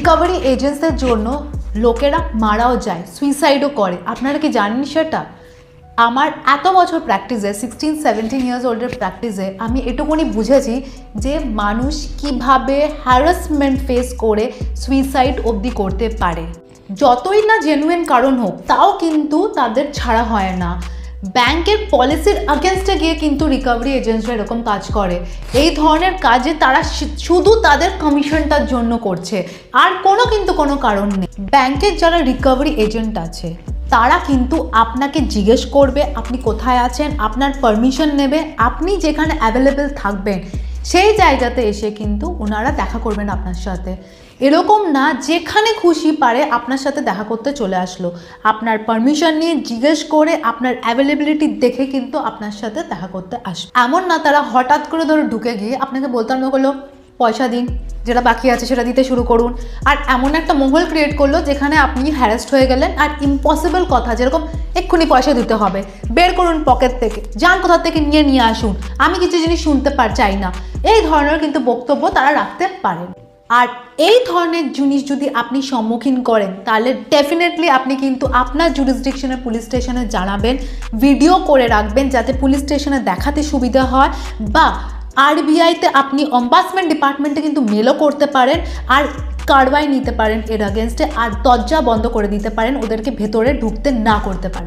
Recovery এজেন্টসের জন্য লোকেরা মারাও যায়, সুইসাইডও করে। আপনারা কি জানেন সেটা? আমার এত বছর প্র্যাকটিসে, 16-17 ইয়ার্স ওল্ডের প্র্যাকটিসে আমি এটুকুনি বুঝেছি যে মানুষ কিভাবে হ্যারাসমেন্ট ফেস করে সুইসাইড অবধি করতে পারে। যতই না জেনুইন কারণ হোক, তাও কিন্তু তাদের ছাড়া হয় না। ব্যাংকের পলিসির আগেনস্টে গিয়ে কিন্তু রিকভারি এজেন্টসরা এরকম কাজ করে। এই ধরনের কাজে তারা শুধু তাদের কমিশনটার জন্য করছে, আর কোনো কারণ নেই। ব্যাংকের যারা রিকভারি এজেন্ট আছে তারা কিন্তু আপনাকে জিজ্ঞেস করবে আপনি কোথায় আছেন, আপনার পারমিশন নেবে, আপনি যেখানে অ্যাভেলেবেল থাকবেন সেই জায়গাতে এসে কিন্তু ওনারা দেখা করবেন আপনার সাথে। এরকম না যেখানে খুশি পারে আপনার সাথে দেখা করতে চলে আসলো, আপনার পারমিশন নিয়ে জিজ্ঞেস করে আপনার অ্যাভেলেবিলিটি দেখে কিন্তু আপনার সাথে দেখা করতে আসবে। এমন না তারা হঠাৎ করে ধরো ঢুকে গিয়ে আপনাকে বলতে আরম্ভ করলো পয়সা দিন, যেটা বাকি আছে সেটা দিতে শুরু করুন, আর এমন একটা মহল ক্রিয়েট করলো যেখানে আপনি হ্যারাসড হয়ে গেলেন। আর ইম্পসিবল কথা, যেরকম এক্ষুনি পয়সা দিতে হবে, বের করুন পকেট থেকে, যান কোথা থেকে নিয়ে আসুন, আমি কিছু জিনিস শুনতে চাই না, এই ধরনের কিন্তু বক্তব্য তারা রাখতে পারেন। আর এই ধরনের জিনিস যদি আপনি সম্মুখীন করেন তাহলে ডেফিনেটলি আপনি কিন্তু আপনার জুরিসডিকশনে পুলিশ স্টেশনে জানাবেন, ভিডিও করে রাখবেন যাতে পুলিশ স্টেশনে দেখাতে সুবিধা হয়, বা আরবিআইতে আপনি অম্বাসমেন্ট ডিপার্টমেন্টে কিন্তু মেলও করতে পারেন আর কারবাই নিতে পারেন এর আগেনস্টে, আর দরজা বন্ধ করে দিতে পারেন, ওদেরকে ভেতরে ঢুকতে না করতে পারেন।